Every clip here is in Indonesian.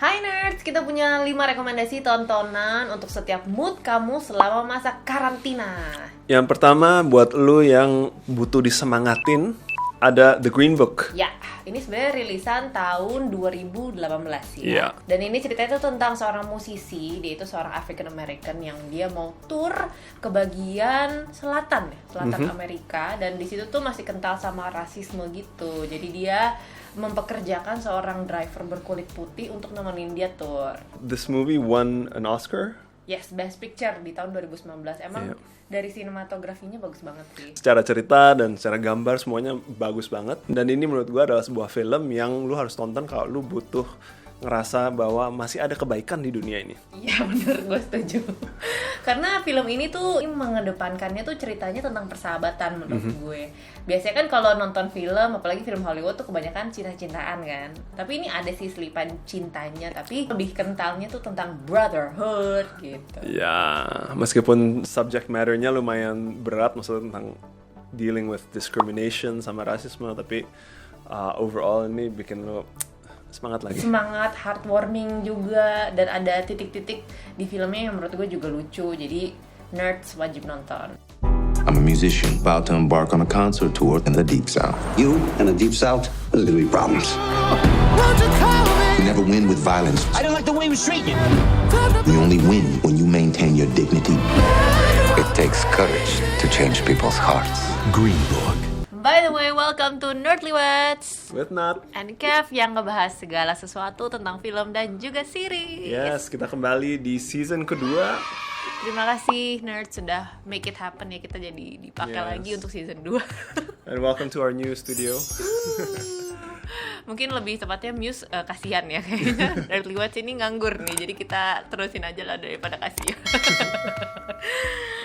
Hai nerds, kita punya 5 rekomendasi tontonan untuk setiap mood kamu selama masa karantina. Yang pertama buat lu yang butuh disemangatin, ada The Green Book. Ya, ini sebenarnya rilisan tahun 2018 ya. Iya. Dan ini ceritanya tuh tentang seorang musisi, dia itu seorang African American yang dia mau tour ke bagian selatan Amerika, dan di situ tuh masih kental sama rasisme gitu. Jadi dia mempekerjakan seorang driver berkulit putih untuk nemenin dia tour. This movie won an Oscar. Yes, Best Picture di tahun 2019. Emang Iya. dari sinematografinya bagus banget sih. Secara cerita dan secara gambar semuanya bagus banget. Dan ini menurut gua adalah sebuah film yang lu harus tonton kalau lu butuh ngerasa bahwa masih ada kebaikan di dunia ini. Iya bener, gue setuju. Karena film ini tuh mengedepankannya tuh ceritanya tentang persahabatan menurut gue. Biasanya kan kalau nonton film, apalagi film Hollywood tuh kebanyakan cinta-cintaan kan. Tapi ini ada sih selipan cintanya, tapi lebih kentalnya tuh tentang brotherhood gitu. Ya, meskipun subject matter-nya lumayan berat, maksudnya tentang dealing with discrimination sama rasisme, tapi overall ini bikin lu semangat lagi. Semangat, heartwarming juga, dan ada titik-titik di filmnya yang menurut gue juga lucu. Jadi nerds wajib nonton. I'm a musician about to embark on a concert tour in the Deep South. You in the Deep South, there's gonna be problems. You never win with violence. I don't like the way he was treating. You only win when you maintain your dignity. It takes courage to change people's hearts. Green Book. By the way, welcome to Nerdlyweds With Nat. and Kev yang ngebahas segala sesuatu tentang film dan juga series. Yes, kita kembali di season kedua. Terima kasih nerds sudah make it happen ya, kita jadi dipakai Yes. lagi untuk season 2. And welcome to our new studio. Mungkin lebih tepatnya Muse kasihan ya kayaknya. Nerdlyweds ini nganggur nih, jadi kita terusin aja lah daripada kasihan.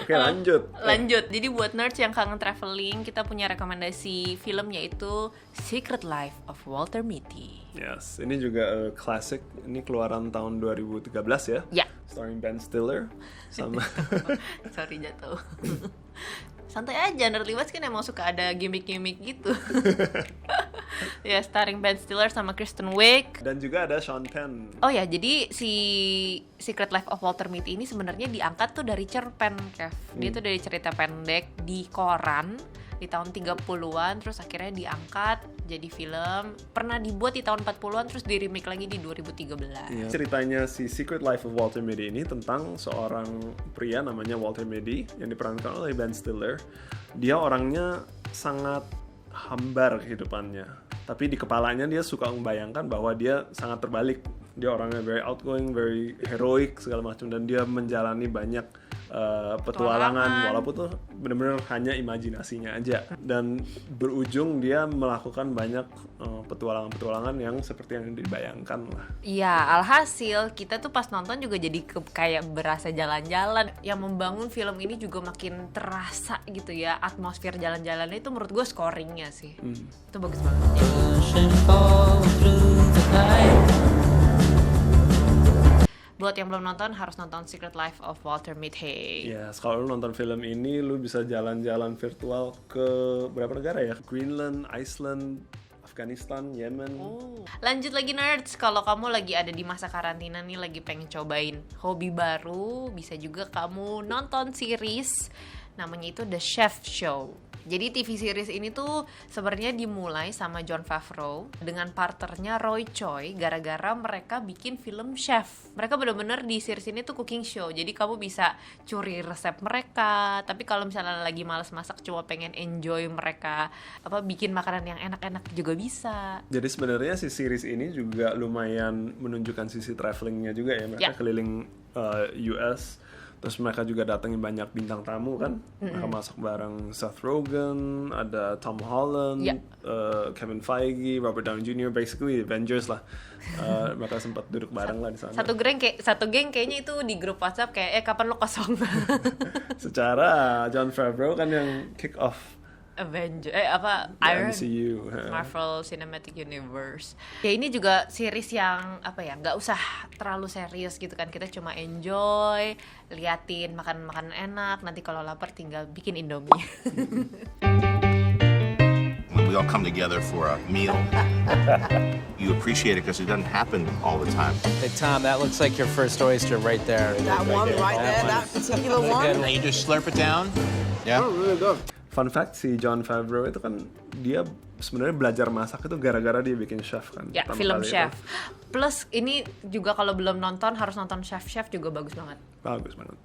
Oke, lanjut. Lanjut, jadi buat nerds yang kangen traveling, kita punya rekomendasi film yaitu Secret Life of Walter Mitty. Yes, ini juga classic. Ini keluaran tahun 2013 ya. Ya. Starring Ben Stiller sama Sorry jatuh. Santai aja, Nerdlyweds kan emang suka ada gimmick-gimmick gitu. Ya, starring Ben Stiller sama Kristen Wiig. dan juga ada Sean Penn. Oh ya, jadi si Secret Life of Walter Mitty ini sebenarnya diangkat tuh dari cerpen, Kev. Dia tuh dari cerita pendek di koran di tahun 30-an, terus akhirnya diangkat jadi film. Pernah dibuat di tahun 40-an, terus di-remake lagi di 2013. Iya. Ceritanya si Secret Life of Walter Mitty ini tentang seorang pria namanya Walter Mitty yang diperankan oleh Ben Stiller. Dia orangnya sangat hambar kehidupannya, tapi di kepalanya dia suka membayangkan bahwa dia sangat terbalik. Dia orangnya very outgoing, very heroic segala macam, dan dia menjalani banyak petualangan walaupun tuh benar-benar hanya imajinasinya aja, dan berujung dia melakukan banyak petualangan-petualangan yang seperti yang dibayangkan lah. Iya, alhasil kita tuh pas nonton juga jadi kayak berasa jalan-jalan. Yang membangun film ini juga makin terasa gitu ya, atmosfer jalan-jalannya itu menurut gue scoringnya sih. Itu bagus banget ya. Buat yang belum nonton, harus nonton Secret Life of Walter Mitty. Ya, kalau lu nonton film ini, lu bisa jalan-jalan virtual ke berapa negara ya? Greenland, Iceland, Afghanistan, Yemen. Lanjut lagi nerds, kalau kamu lagi ada di masa karantina nih, lagi pengen cobain hobi baru, bisa juga kamu nonton series namanya itu The Chef Show. Jadi TV series ini tuh sebenarnya dimulai sama Jon Favreau dengan partnernya Roy Choi gara-gara mereka bikin film chef. Mereka bener-bener di series ini tuh cooking show. Jadi kamu bisa curi resep mereka. Tapi kalau misalnya lagi malas masak, cuma pengen enjoy mereka bikin makanan yang enak-enak juga bisa. Jadi sebenarnya si series ini juga lumayan menunjukkan sisi travelingnya juga ya. Mereka keliling US. Terus mereka juga datengin banyak bintang tamu kan. Mereka masak bareng Seth Rogen, ada Tom Holland, Kevin Feige, Robert Downey Jr. Basically Avengers lah. Mereka sempat duduk bareng lah di sana. Satu geng kayaknya itu di grup WhatsApp kayak kapan lo kosong. Secara Jon Favreau kan yang kick off Iron MCU. Marvel Cinematic Universe. Ya ini juga series yang nggak usah terlalu serius gitu kan. Kita cuma enjoy, liatin makan enak. Nanti kalau lapar tinggal bikin Indomie. we all come together for a meal. You appreciate it because it doesn't happen all the time. Hey, Tom, that looks like your first oyster right there. That one right there, that particular one. And you just slurp it down. Yeah. Fun fact, si Jon Favreau itu kan dia sebenarnya belajar masak itu gara-gara dia bikin chef kan. Ya, pertama film kali Chef. itu. Plus ini juga kalau belum nonton harus nonton Chef juga bagus banget. Bagus banget.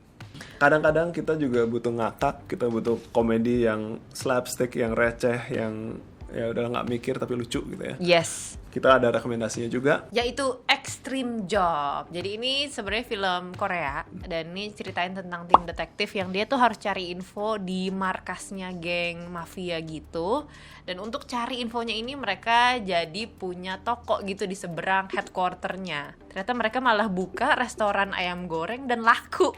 Kadang-kadang kita juga butuh ngakak, kita butuh komedi yang slapstick, yang receh, yang ya udah nggak mikir tapi lucu gitu ya. Yes. Kita ada rekomendasinya juga. Yaitu Extreme Job. Jadi ini sebenarnya film Korea dan ini ceritain tentang tim detektif yang dia tuh harus cari info di markasnya geng mafia gitu. Dan untuk cari infonya ini mereka jadi punya toko gitu di seberang headquarternya. Ternyata mereka malah buka restoran ayam goreng dan laku.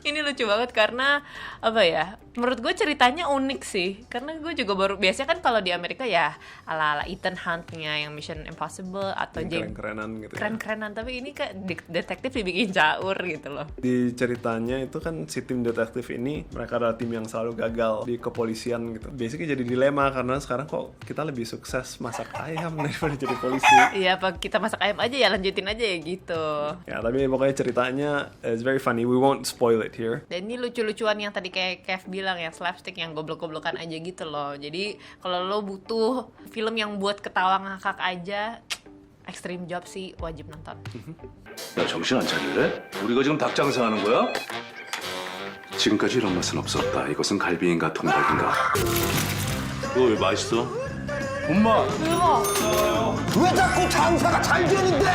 Ini lucu banget karena apa ya? Menurut gue ceritanya unik sih. Karena gue juga baru biasanya kan kalau di Amerika ya ala-ala Ethan Hunt-nya yang Mission Impossible atau Yang keren-kerenan gitu. keren-kerenan, tapi ini kayak detektif dibikin caur gitu loh. Di ceritanya itu kan si tim detektif ini mereka adalah tim yang selalu gagal di kepolisian gitu. Basically jadi dilema karena sekarang kok kita lebih sukses masak ayam daripada jadi polisi. Iya, apa kita masak ayam aja ya, lanjutin aja ya gitu. Ya tapi pokoknya ceritanya it's very funny. We won't spoil it here. Dan ini lucu-lucuan yang tadi kayak Kev bilang ya, slapstick yang goblok-goblokan aja gitu loh. Jadi kalau lo butuh film yang buat ketawa ngakak aja, Extreme Job sih wajib nonton. 야, 정신 안 차릴래? 우리가 지금 닭 장사하는 거야? 지금까지 이런 맛은 없었다. 이것은 갈비인가 통닭인가? 이거 왜 맛있어? 엄마! 왜 자꾸 장사가 잘 되는데?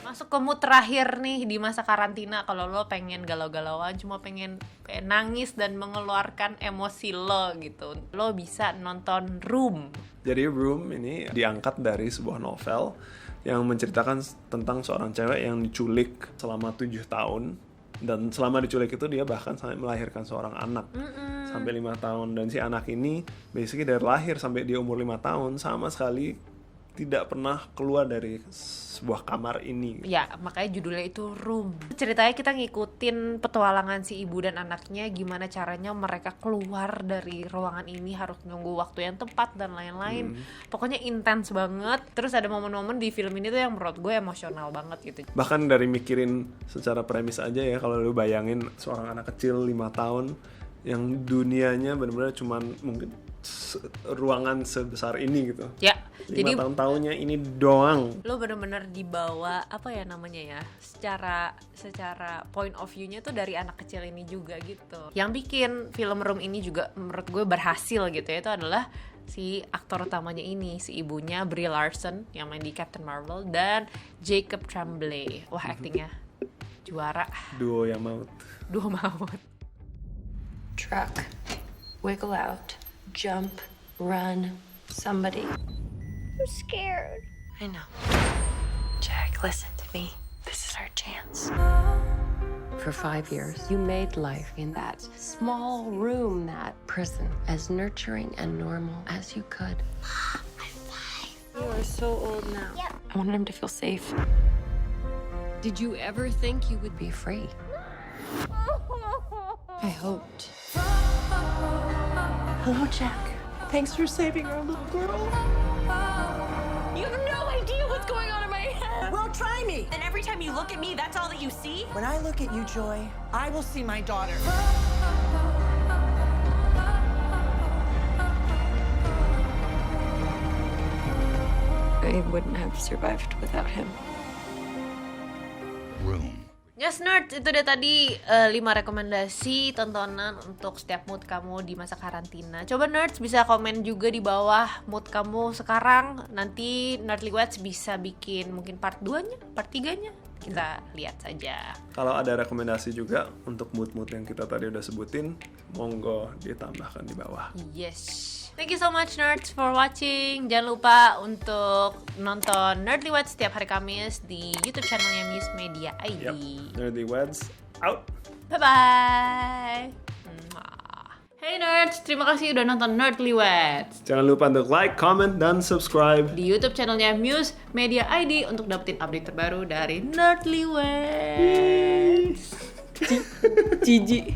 Masuk ke mood terakhir nih di masa karantina. Kalau lo pengen galau-galauan, cuma pengen kayak nangis dan mengeluarkan emosi lo gitu, lo bisa nonton Room. Jadi Room ini diangkat dari sebuah novel yang menceritakan tentang seorang cewek yang diculik selama 7 tahun. Dan selama diculik itu dia bahkan sampai melahirkan seorang anak sampai 5 tahun. Dan si anak ini basically dari lahir sampai dia umur 5 tahun sama sekali tidak pernah keluar dari sebuah kamar ini. Ya, makanya judulnya itu Room. Ceritanya kita ngikutin petualangan si ibu dan anaknya, gimana caranya mereka keluar dari ruangan ini, harus nunggu waktu yang tepat dan lain-lain. Pokoknya intens banget. Terus ada momen-momen di film ini tuh yang menurut gue emosional banget gitu. Bahkan dari mikirin secara premis aja ya, kalau lu bayangin seorang anak kecil 5 tahun yang dunianya benar-benar cuman mungkin ruangan sebesar ini gitu. Ya, 5 jadi tahun-tahunnya ini doang. lo bener-bener dibawa apa ya namanya ya, secara point of view-nya tuh dari anak kecil ini juga gitu. Yang bikin film Room ini juga menurut gue berhasil gitu ya, itu adalah si aktor utamanya ini, si ibunya Brie Larson yang main di Captain Marvel, dan Jacob Tremblay. Wah, actingnya juara. Duo yang maut. Duo maut. Truck. Wiggle out. Jump. Run. Somebody. I'm scared. I know. Jack, listen to me. This is our chance. For 5 years, you made life in that small room, that prison, as nurturing and normal as you could. You are so old now. Yep. I wanted him to feel safe. Did you ever think you would be free? I hoped. Hello, Jack. Thanks for saving our little girl. You have no idea what's going on in my head. Well, try me. And every time you look at me, that's all that you see? When I look at you, Joy, I will see my daughter. I wouldn't have survived without him. Yes, Nerds, itu dia tadi 5 rekomendasi tontonan untuk setiap mood kamu di masa karantina. Coba Nerds bisa komen juga di bawah mood kamu sekarang. Nanti Nerdlyweds bisa bikin mungkin part 2-nya, part 3-nya. Kita lihat saja. Kalau ada rekomendasi juga untuk mood-mood yang kita tadi udah sebutin, monggo ditambahkan di bawah. Yes. Thank you so much Nerds for watching. Jangan lupa untuk nonton Nerdlyweds setiap hari Kamis di YouTube channelnya Muse Media ID. Yep. Nerdlyweds out. Bye-bye. Hey Nerds, terima kasih udah nonton Nerdlyweds. Jangan lupa untuk like, comment, dan subscribe Di YouTube channelnya Muse Media ID untuk dapetin update terbaru dari Nerdlyweds. Cici.